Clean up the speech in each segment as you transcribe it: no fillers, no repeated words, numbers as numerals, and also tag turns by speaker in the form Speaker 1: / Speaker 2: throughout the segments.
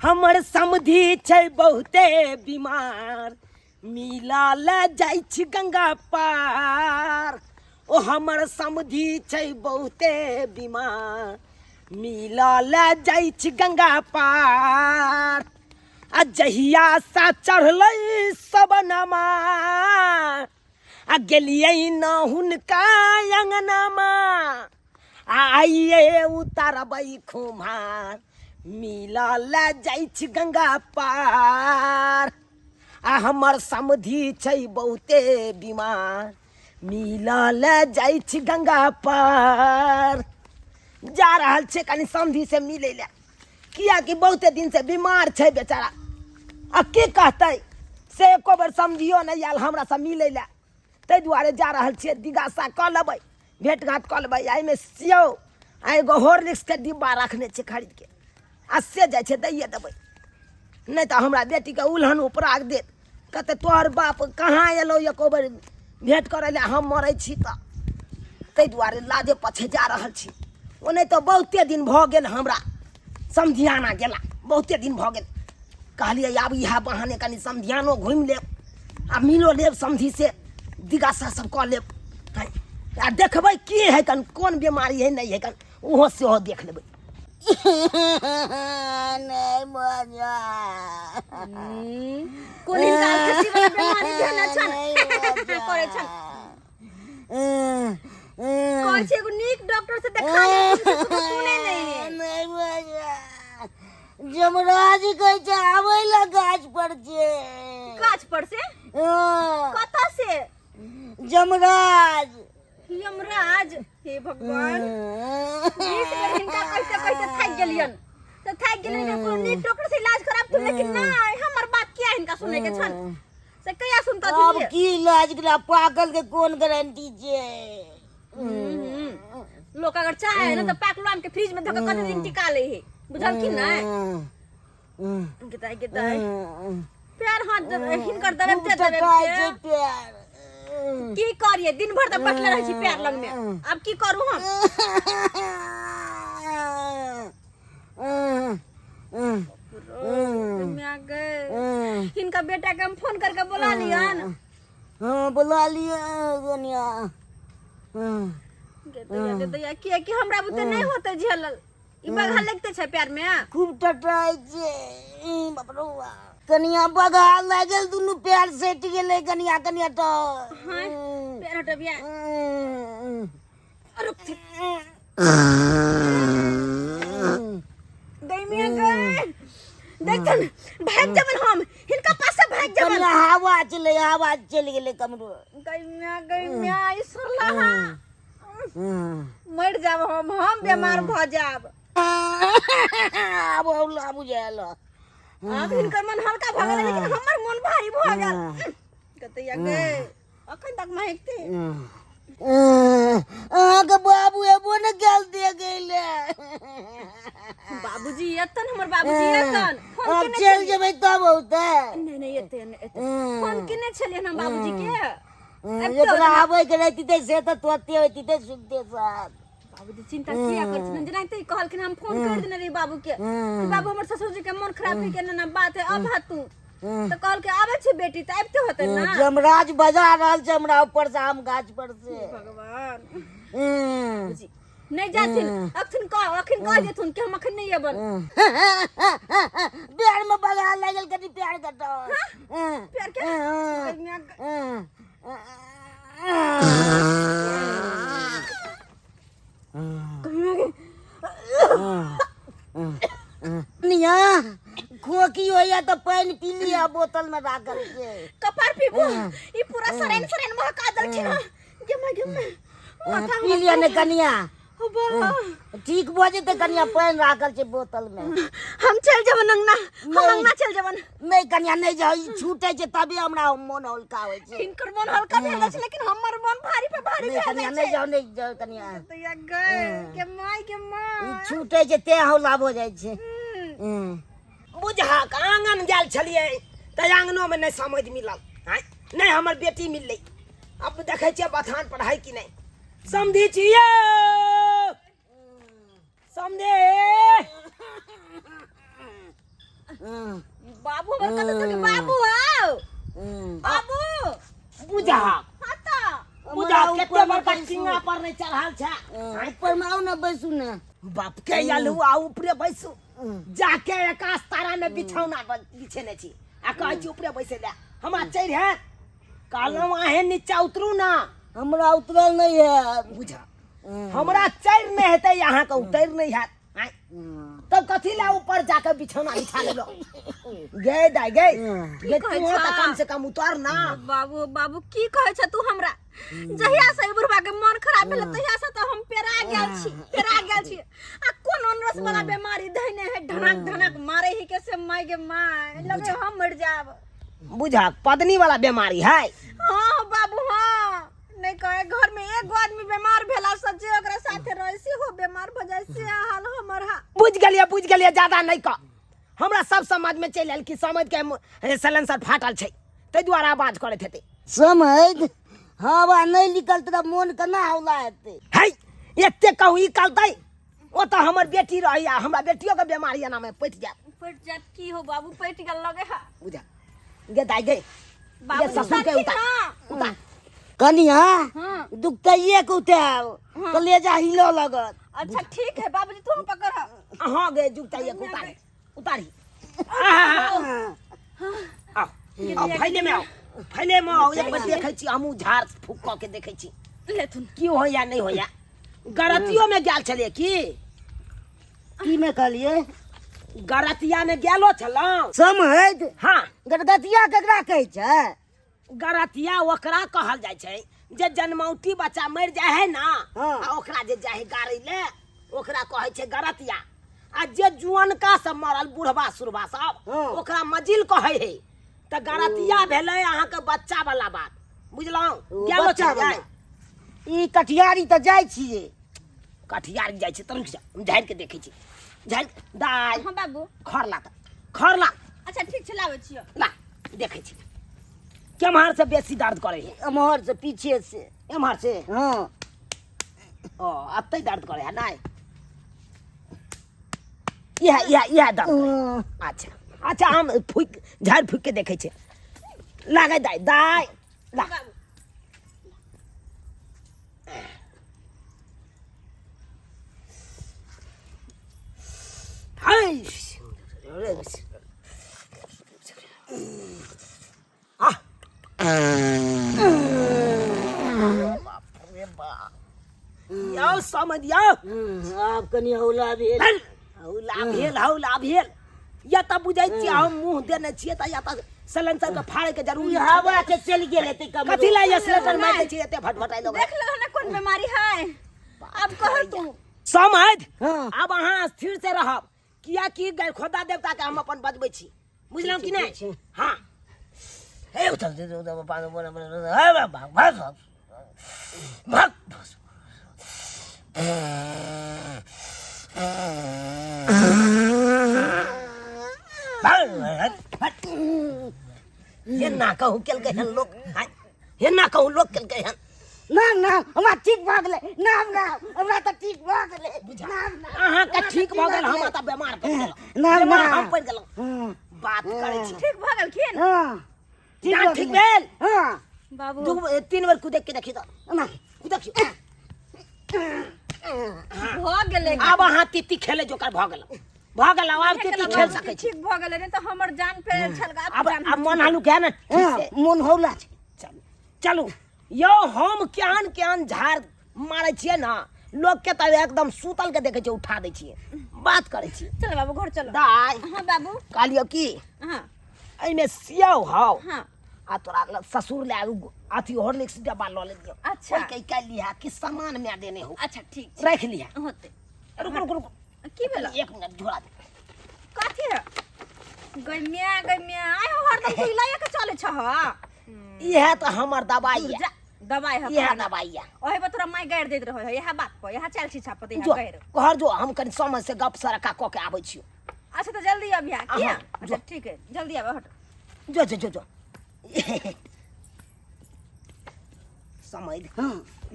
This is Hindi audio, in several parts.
Speaker 1: हमर समधी छै बहुते बीमार मिला ले जाइ छी गंगा पार ओ हमर समधी छै बहुते बीमार मिला ले जाइ छी गंगा पार आ जहिया सा चढ़लै सबनमा आ गेलियै न हुनका अंगनामा आइये उतारबै खुम्हार मिला ले जाइ छी गंगा पार आ हमर समधी छै बहुते बीमार मिला ले जाइ छी गंगा पार जा रहल छै कनि समधी से मिलै ले कियाकि बहुते दिन से बीमार छै बेचारा आ की कहतै से एको बेर समझियो नहीं आयल हमरा से मिलै ले ताहि दुआरे जा रहल छियै जिज्ञासा कऽ लेबै भेंट घाट कऽ लेबै एहिमे सेव आ एगो हॉर्लिक्स के डिब्बा रखने छै खरीद के आ से जाइ छै दैए देबै नहीं तो हमरा बेटी के उल्हन उपराग देत कहते तोहर बाप कहाँ एलो एको बेर भेंट करे ले हम मरै छी तऽ ताहि दुआरे लाजे पछे जा रहल छी ओ नहीं तो बहुते दिन भऽ गेल हमरा समधियाना गेला बहुते दिन भऽ गेल कहलिए आब इएह बहाने कनि समधियानो घुमि लेब आ मिलो लेब समधी से जिज्ञासा सब कऽ लेब आ देखबै की है कन कोन बीमारी है नहीं है कन ओहो सेहो देख लेबै
Speaker 2: नहीं मजा
Speaker 3: कोन इनका खसी वाला बीमारी देना छन करे छन कहै छै एगो नीक डॉक्टर से देखा ले सुने
Speaker 2: नहीं मजा जमराज कहै छै आबै ला गाछ पर छै
Speaker 3: गाछ पर से कतऽ से
Speaker 2: जमराज
Speaker 3: यमराज हे भगवान इस बेर हिनका कहते कहते थक गेलियन तो थक गेलियन कि कोन नीक डॉक्टर से इलाज कराब तू लेकिन नहीं हमर बात किया हिनका सुने के छन से कहिया सुनता
Speaker 2: अब
Speaker 3: छी
Speaker 2: की इलाज करा पागल के कोन गारंटी छै
Speaker 3: लोग अगर चाहे ना तो पैकलो आम के फ्रिज में धक कते दिन टिका ले है बुझल की नहीं गताई गताई प्यार हाथ हिनकर दबे ते दबे
Speaker 2: प्यार
Speaker 3: की करिए दिन भर तक बैठले रह छी पैर लग में अब की करूं हम मैं आ गए इनका बेटा के हम फोन करके बुला लिया ना
Speaker 2: हां बुला लिया गनिया
Speaker 3: गतैया कि हमरा बुते नहीं होते झेलल ई बघा लगते छै पैर में
Speaker 2: खूब टटाई छै बाप रे कनिया बघा लागल दुनु पैर सेट गेले कनिया कनिया तो
Speaker 3: हां पैर हटबिया रुक दैमिया गए देखन भाग जमन हम हिनका पास से भाग जमन
Speaker 2: कनिया हवा चले गेले कमरो
Speaker 3: गैमिया ईश्वरला मर जाब हम बीमार भ जाब
Speaker 2: अब औला बुझायल
Speaker 3: अब हिनकर मन हल्का भ गेल लेकिन हमर मन भारी भ गेल कतैया गए अखन तक महकते
Speaker 2: आगे बाबू एबो न गेल दे गेले
Speaker 3: बाबूजी एतन हमर बाबूजी एतन फोन
Speaker 2: अब चल जेबै तब होते
Speaker 3: नहीं एतन फोन केने छलिए हम बाबूजी के
Speaker 2: एकरा आबै के रहती ते से त तोते होती ते सुनते साथ
Speaker 3: बाबूजी चिंता किया कर छन जेना ते कहलखिन हम फोन कर देने रे बाबू के बाबू हमर ससुर जी के मन खराब है के ना बात है अब तू तो कहल के आवे छी बेटी त आबते होते ना
Speaker 2: जमराज बजा रहल छै हमरा ऊपर से आम गाछ पर से
Speaker 3: भगवान बाबूजी नहीं जाथिन अखन कह देथुन कि हम अखन नहीं एबन
Speaker 2: पैर में बगा लागल कनी पैर कटो
Speaker 3: प्यार के
Speaker 2: निया खोकी होया तो पानी पी लिया बोतल में राखल के
Speaker 3: कपार पीबू ई पूरा सरेन महका दलखिन गेम
Speaker 2: पी लिया ने कनिया
Speaker 3: अबा
Speaker 2: ठीक भ जेते कनिया पानी राखल छै बोतल में
Speaker 3: हम चल जबन अंगना हम अंगना चल जबन
Speaker 2: नहीं कनिया नहीं जाओ ई छूटे छै तभी हमरा मन हल्का होय छै
Speaker 3: इनकर मन हल्का भेल छै लेकिन हमर मन भारी पे भारी भेल छै
Speaker 2: कनिया नहीं जाओ कनिया
Speaker 3: तो या गए के माय
Speaker 2: ई छूटे छै ते हौला भ जाय छै
Speaker 1: बुझा आंगन गेल छलिए त आंगनो में नहीं समझ मिलल नहीं हमर बेटी मिललै अब देखे छियै बथान पढ़ाई कि नहीं समझी छियै समझे
Speaker 3: बाबू हमर कत तक बाबू आओ बाबू
Speaker 1: बुझा
Speaker 3: हां त
Speaker 1: बुझा केते बड़का सिंगा पर नहीं चढ़ाल छ
Speaker 2: ऊपर में आओ ना बैसू ना
Speaker 1: बाप के आलू आ ऊपरे बैसू जाके आकाश तारा में बिछौना बिछेने छी आ कहै छी ऊपरे बैसे ले हमरा चढ़ है कहलौ आहे नीचा उतरू ना
Speaker 2: हमरा उतरल नहीं है
Speaker 1: बुझा हमरा चढ़ नहीं हेतै यहाँ के उतर नहीं है तब कथी ला ऊपर जाकर बिछौना बिछा लेलो गे दाई गे गे तू त कम से कम उतर ना
Speaker 3: बाबू बाबू की कहै छ तू हमरा जहिया से बुढ़बा के मन खराब भेल तहिया से त हम पेरा गेल छी आ कोन अनरस वाला बीमारी धइने है धनक धनक मारे ही कैसे माय गे माय लगे हम मर जाब
Speaker 1: बुझा पदनी वाला बीमारी है
Speaker 3: हां बाबू हां नहीं कहे घर में एक आदमी बीमार भेला सच्चे ओकरा साथे रहसी हो बीमार भ जाय से हाल हमर हा
Speaker 1: बुझ गेलिए ज्यादा नहीं का हमरा सब समझ में चल आयल कि समझ के सलेंसर फाटल छै तै द्वारा आवाज करत हेतै
Speaker 2: समझ हवा नहीं निकल तेरा मन केना हौला हेतै
Speaker 1: है एते कहू ई कलतै ओ त हमर बेटी रहैया हमरा बेटियो के बीमारी एना में पट जात
Speaker 3: की हो बाबू पैट गेल लगे हा
Speaker 1: बुझा गे दाई गे
Speaker 3: बाबू
Speaker 1: ये ससुर के उतार
Speaker 2: कनिया
Speaker 3: हां
Speaker 2: दुखते एक उठाव कलेजा हिलो लगत
Speaker 3: अच्छा ठीक है बाबूजी तुम पकड़
Speaker 1: हां गे जुगता एक उतारी आओ फैले में आओ एक बार देखै छी हमहू झाड़ फूक क के देखै छी
Speaker 3: लेथुन
Speaker 1: की होया नहीं होया गरतियो में गेल छलिए
Speaker 2: की में कहलिए
Speaker 1: गरतिया में गेलो छलौ
Speaker 2: समझ
Speaker 1: हां
Speaker 2: गदगतिया केकरा कहै छै
Speaker 1: गरतिया ओकरा कहल जाय छै जे जन्मौटी बच्चा मर जाय है ना आ ओकरा जे जाय है गाड़ी ले ओकरा कहै छै गरतिया आ जे जुअनका से मरल बुढ़बा सुरबा सब ओकरा मजिल कहै है त गरतिया भेलै अहाँ के बच्चा वाला बात बुझलौ गेलो छै
Speaker 2: ई कटियारी त जाय छिए
Speaker 1: कटियारी जाय छै तुरंत हम झाड़ के देखै छी झाड़ दाई
Speaker 3: हां बाबू
Speaker 1: खरला
Speaker 3: अच्छा ठीक छै लाबै छियो
Speaker 1: ला देखै छी केम्हर से बेसी दर्द करे है
Speaker 2: एम्हर से पीछे से
Speaker 1: एम्हर से
Speaker 2: हां
Speaker 1: ओ अत्ते दर्द करे है नहीं यह दर्द अच्छा हम झाड़ फूक के देखे छे लागे दाई ला हाय यो समझियो
Speaker 2: आप कनी हौला भेल
Speaker 1: हौला भेल या त बुझै छी हम मुंह देने छिए त या त सलेंसर के फाड़े के जरूरी
Speaker 2: हवा के चल गेल हेतै कम
Speaker 1: कथी ला ये सिलेंडर मार दे छी एते भटभटाई लोग
Speaker 3: देख लो ना कौन बीमारी है अब कहो तू
Speaker 1: समझ
Speaker 2: हाँ।
Speaker 1: अब अहाँ स्थिर से रहब किया कि खोदा देवता के हम अपन बजबै छी बुझलौ कि नहीं हां हे उतर दे दो पानी बोला हे भाग ये ना कहू केल के हन लोग ये ना कहू लोग केल के हन
Speaker 2: ना हमरा ठीक भ गेलै ना हमरा त ठीक भ गेलै
Speaker 1: अहाँ के ठीक भ गेल हम त बीमार पड़ गेल
Speaker 2: ना
Speaker 1: हम पड़ गेल बात करे छी
Speaker 3: ठीक भ गेल खिन
Speaker 1: हां ठीक भेल
Speaker 2: हां
Speaker 3: बाबू
Speaker 1: दू तीन बार कूद के देखी तो ना कूद
Speaker 3: भ गेलै
Speaker 1: अब अहाँ तिती खेले जोकर भ गेल अब तिती खेल सकै छी
Speaker 3: ठीक भ गेलै नहीं तो हमर जान पे छलगा
Speaker 1: अब मन हालू के ना
Speaker 2: मन हौला छै
Speaker 1: चलू यो हम केहन झाड़ मारे छिए ना लोग के त एकदम सूतल के देखे छै उठा दै छिए बात करे छी
Speaker 3: चल बाबू घर चलो
Speaker 1: दाई
Speaker 3: हां बाबू
Speaker 1: कहलियो की
Speaker 3: हां
Speaker 1: एमे सियाओ हां
Speaker 3: हां
Speaker 1: आ तोरा ससुर ले अथी हॉर्लिक्स डब्बा ल ले दियो
Speaker 3: अच्छा
Speaker 1: कई कह लिया कि सामान में देने हो
Speaker 3: अच्छा ठीक
Speaker 1: रख लिया
Speaker 3: होते
Speaker 1: रुक
Speaker 3: की भेल
Speaker 1: एक मिनट झोला दे
Speaker 3: काथी है गमिया आय हो हरदम तू इलाया के चले छ
Speaker 1: इहे त हमर दवाई है
Speaker 3: दवाई है
Speaker 1: इहे दवाई है
Speaker 3: ओहे बा तोरा माय गाड़ देत रहो यह बात पर यह चल छी छाप दे
Speaker 1: जो
Speaker 3: गाड़
Speaker 1: घर जो हम कनी समझ से गप सरका क के आबै छियो
Speaker 3: अच्छा तो जल्दी अब यहाँ किया
Speaker 1: हाँ,
Speaker 3: अच्छा ठीक है जल्दी अब हट
Speaker 1: जो समझ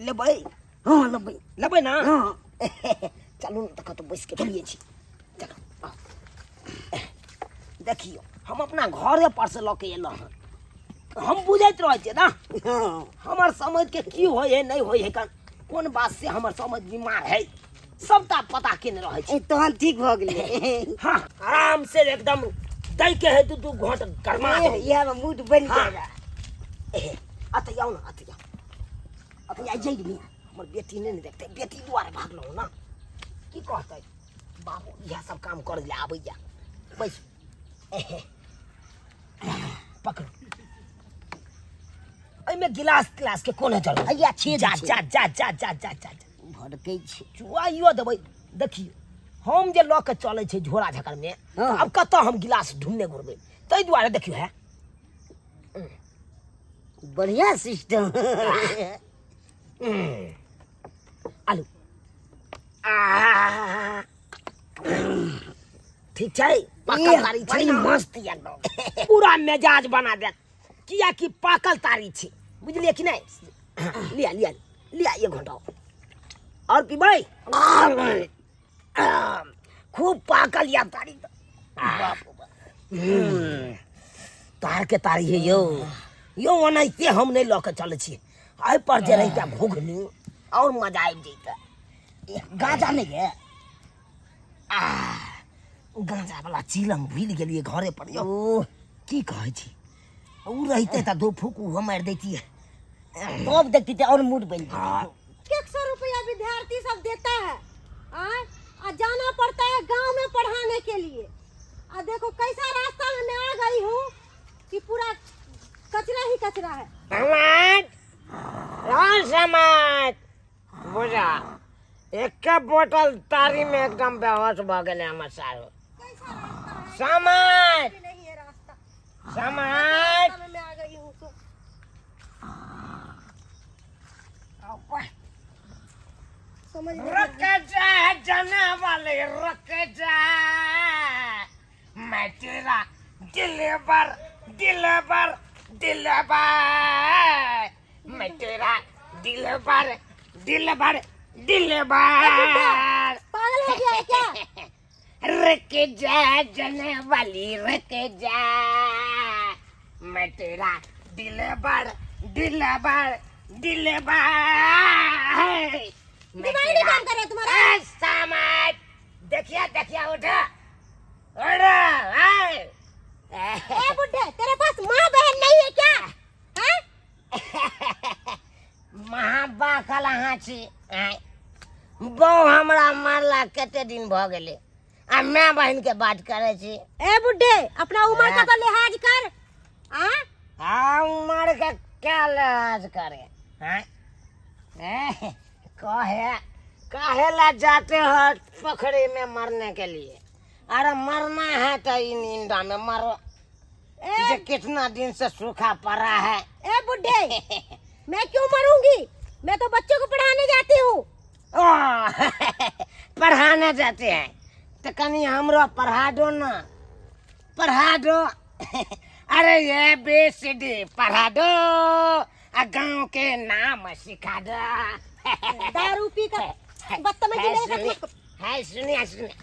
Speaker 1: लेबै ना चलू न तक तो बैस के चलिए छी चलो देखियो हम अपना घरे पर से लऽ के एलहुँ हँ हम बुझैत रहै छियै ना हमर समझ के की होइ है नहीं होइ है कोन बात से हमर समझ बीमार है सबटा पता केने रहै छै
Speaker 2: तहन ठीक भ गेलै
Speaker 1: हाँ आराम से एकदम दै के है तू घोट गरमा
Speaker 2: यह में मूड बन जाएगा
Speaker 1: अतै आउ ना अतै आ जाइ नहीं हमर बेटी नहीं देखते बेटी द्वारे भागलौ ना की कहतै बाबू यह सब काम कर ले आबैया बैस पकड़ एमे गिलास क्लास के कोने जरूरत
Speaker 2: अइया छे
Speaker 1: जा जा जा जा जा जा जा
Speaker 2: भड़कै छै
Speaker 1: चुआइयो देबै देखियो हम जे लऽ के चलै छै झोरा झकर में
Speaker 2: हाँ।
Speaker 1: अब कतऽ हम गिलास ढूंढने घुरबै ताहि दुआरे देखियो है
Speaker 2: बढ़िया सिस्टम
Speaker 1: आलू आ ठीक छै पाकल तारी छै
Speaker 2: बड़ी
Speaker 1: ना?
Speaker 2: मस्त एकदम
Speaker 1: पूरा मिजाज बना दे किया कि पाकल तारी छै बुझलिए कि नहीं लिया लिया लिया ये घोटाओ और पीबै खूब पाकल या तारी तार के तारी है यो ओनाहिते हम नहीं लऽ के चलै छी एहि पर जे रहिता घुघनी और मजा आबि जैते गाजा नहीं है गाजा वाला चिलम भूल गेलिए घरे पर यो की कहै छी उ रहते त दो फूक उ मार देती
Speaker 2: तब देखती थे और मूड बन जाता
Speaker 3: 100 रुपया विद्यार्थी सब देता है आ जाना पड़ता है गांव में पढ़ाने के लिए आ देखो कैसा रास्ता में मैं आ गई हूँ कि पूरा कचरा ही कचरा है
Speaker 1: समाज बुझा एक बोतल तारी में एकदम बेहोश भ गेले हमर सारो समाज
Speaker 3: नहीं है रास्ता
Speaker 1: समाज
Speaker 3: में मैं आ गई हूँ तो समझ में
Speaker 1: रुक जा जाने वाले रुक जा मैं तेरा दिलबर दिलबर दिलबर मैं तेरा दिलबर दिलबर दिलबर
Speaker 3: पागल हो गया है क्या
Speaker 1: रुक जा जाने वाली रुक जा मैं तेरा दिलबर दिलबर दिलबर
Speaker 3: दिमाग नहीं काम कर रहा तुम्हारा
Speaker 1: समाज देखिए देखिए उठा उठा
Speaker 3: ए बुड्ढे तेरे पास माँ बहन नहीं है क्या हैं
Speaker 1: माँ बाकल अहाँ छी बहु हमरा मारला कते दिन भ गेले आ माँ बहन के बात करे छी
Speaker 3: ए बुड्ढे अपना उम्र का तो लिहाज कर
Speaker 1: उम्र के क्या लिहाज करे हैं कहे ला जाते हो पोखरी में मरने के लिए अरे मरना है तो इन इंडा में मरो जो कितना दिन से सूखा पड़ा है
Speaker 3: ए बुड्ढे मैं क्यों मरूंगी मैं तो बच्चों को पढ़ाने जाती हूँ
Speaker 1: पढ़ाने जाते हैं तो कहीं हमरो पढ़ा दो ना पढ़ा दो अरे ये BCD पढ़ा दो गाँव के नाम सिखा दो
Speaker 3: दारू पी कर बदतमीजी नहीं कर
Speaker 1: है सुनिए सुनिए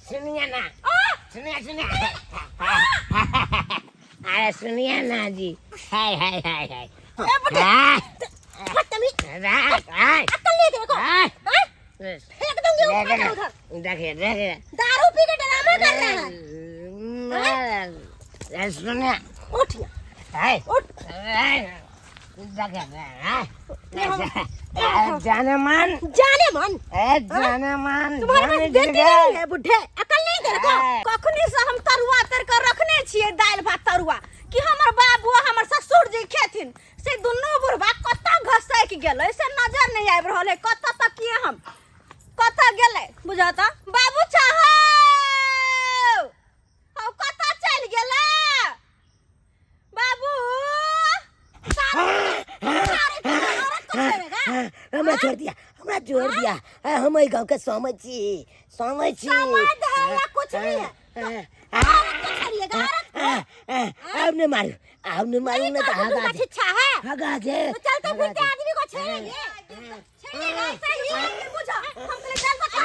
Speaker 1: सुनिए ना सुनिए सुनिए अरे सुनिए ना जी हाय हाय हाय हाय
Speaker 3: बदतमीज अक्ल नहीं तेरे को फेंक दूंगी ऊपर उधर
Speaker 1: देखिए देखिए
Speaker 3: दारू पी के ड्रामा कर रहा है
Speaker 1: सुनिए
Speaker 3: उठ
Speaker 1: हाय
Speaker 3: उठ
Speaker 1: जाने मन
Speaker 3: जाने मन
Speaker 1: जाने मन
Speaker 3: तुम्हारे पास बेटी नहीं है बुढ़े अकल नहीं तेरे को कखनी से हम तरुआ तर कर रखने छिए दाल भात तरुआ कि हमर बाबू हमर ससुर जी खेथिन से दुनू बुढ़बा कत्ता घसैक गेलै से नजर नहीं आबि रहल है कत्ता तक किए हम कत्ता गेलै बुझाता बाबू चाहो हौ कत्ता चल गेलै बाबू
Speaker 1: हमरा छोड़ दिया हम गाँव के समझ छी
Speaker 3: समझ है या कुछ नहीं है
Speaker 1: अब न मारू ना तो हगा दे
Speaker 3: अच्छा है
Speaker 1: हगा दे
Speaker 3: तो चलते फिरते आदमी को छेड़ेंगे छेड़ेगा सही फिर बुझो हम पहले चल बता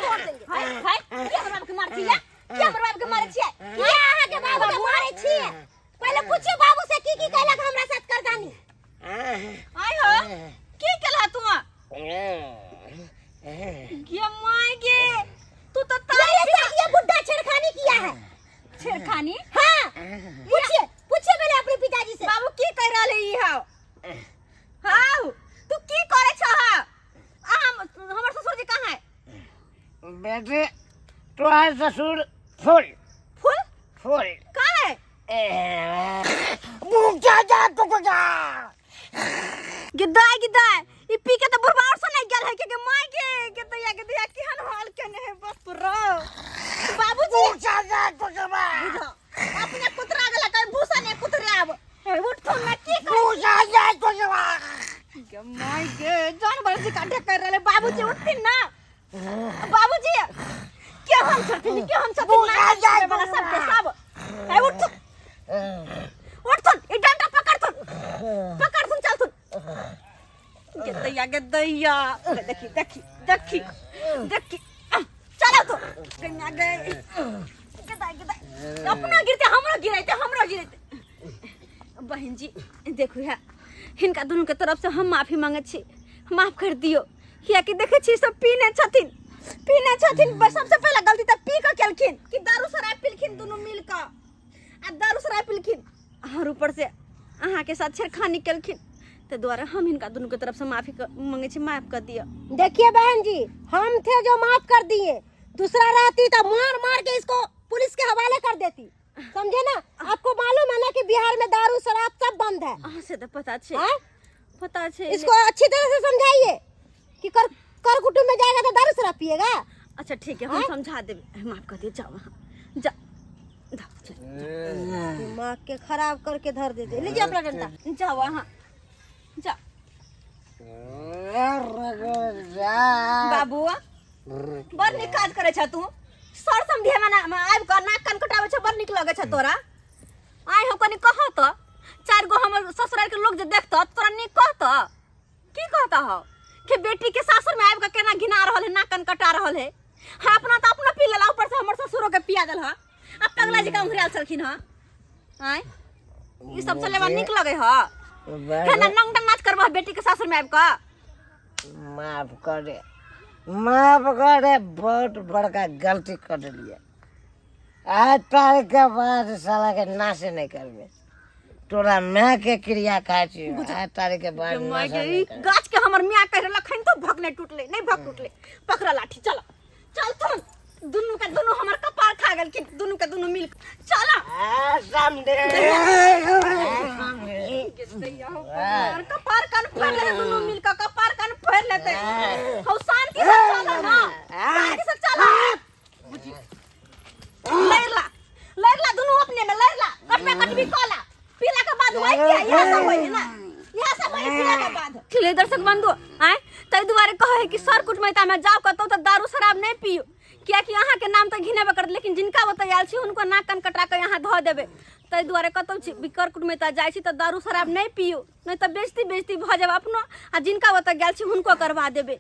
Speaker 3: तोड़ देंगे हाय हाय ये हमारे की मर्जी है कि हमर बाप के मारे छियै कि अहाँ के बाबू के मारे छियै पहले पूछियो बाबू से की कहलक हमरा साथ करदानी आय हो की केला तू ये माय गे तू तो तारे से ये बुड्ढा छेड़खानी किया है छेड़खानी हां पूछिए पहले अपने पिताजी से बाबू की कह रहले ई हां हां तू की करे छ हमर ससुर जी कहां है
Speaker 2: बेटे तुम्हारे ससुर फूल
Speaker 3: फूल
Speaker 2: फूल
Speaker 3: कहां है
Speaker 2: मुंह जा तो को जा
Speaker 3: गिदाय ई पी के तो बुढ़वा और सुनाई गेल है के माय के दैया केहन हाल केने है बस रो बाबूजी
Speaker 2: जा तो के बा
Speaker 3: अपने कुतरा गला कहीं भूसा ने कुतरे आब उठ तो मैं की
Speaker 2: मुंह जा तो के बा
Speaker 3: के माय के जानवर से काटे कर रहले बाबूजी उठथिन ना बाबूजी के हम छथिन वाला सब के सब है उठ ई डंडा पकड़ सुन चल सुन के दैया देखी चलो तो कन्या गए के अपना गिरते हमरो गिरते बहन जी देखो है हिनका दोनों के तरफ से हम माफी मांगे छी माफ कर दियो किया कि देखे छी सब पीने छथिन बस सबसे पहला गलती त पी के केलखिन कि दारू शराब पीलखिन दोनों मिल के आ दारू शराब पीलखिन और ऊपर से अहाँ के साथ छेड़खानी केलखिन ते द्वारा हम इनका दोनों की तरफ से माफी मांगे छी माफ कर दिया
Speaker 1: देखिए बहन जी हम थे जो माफ कर दिए दूसरा रहती तो मार के इसको पुलिस के हवाले कर देती समझे ना आपको मालूम है ना कि बिहार में दारू शराब सब बंद है
Speaker 3: से तो पता छे
Speaker 1: इसको अच्छी तरह से समझाइए कि कर कुटुंब में जाएगा तो दारू शराब पिएगा
Speaker 3: अच्छा ठीक है हम समझा देबे माफ कर दिए जाओ जा
Speaker 1: दिमाग के खराब करके धर दे लीजिए अपना डंडा
Speaker 3: जाओ वहाँ जा बाबू बड़ निक काज करे छ तू सर समझे में आबि कर नाक कान कटावे छ बड़ निक लगे छ तोरा आइ हो कनी कह त चार गो हमर ससुराल के लोग जे देखत तोरा निक कहत की कहता हो कि बेटी के सासुर में आबि के केना घिना रहल है नाक कान कटा रहल है हां अपना त अपना पी लेला ऊपर से हमर ससुरो के पिया देल ह अब पगला जी का उंगरियाल चलखिन ह आइ ई सब से लेवा निक लगे ह केना नंग नाच करबा बेटी के सासुर में आबि के
Speaker 2: माफ करे बहुत बड़का गलती कर दिया आज तारीख के बाद साला के नाशे नहीं करबे तोरा मैं के क्रिया खाई छी आज तारीख के बाद
Speaker 3: गाछ के हमर मियां कह लखन तो भग नहीं टूटले पकड़ा लाठी चल तुम दुनु के दुनु हमर कपार खा गेल कि दुनु के दुनु मिल चल
Speaker 2: समझे
Speaker 3: कपार कान फाड़ ले दुनु मिल के कपार कान फाड़ लेते हौ शांति से चल ना शांति से चल लड़ला दुनु अपने में लड़ला कटबी कोला पीला के बाद वही किया यहां सब है ना यहां सब है पीला के बाद खिले दर्शक बंधु आए तई दुआरे कहे कि सर कुटमैता में जाओ कतो तो दारू शराब नहीं पियो क्या कि यहाँ के नाम तो घिनेबे कर लेकिन जिनका बतायल छी उनको नाक कान कटा के यहाँ धो देबे तई दुआरे कतो बिकर कुटमैता जाय छी तो दारू शराब नहीं पियो नहीं तो बेइज्जती भ जाब अपनो आ जिनका बता गेल छी उनको करवा देबे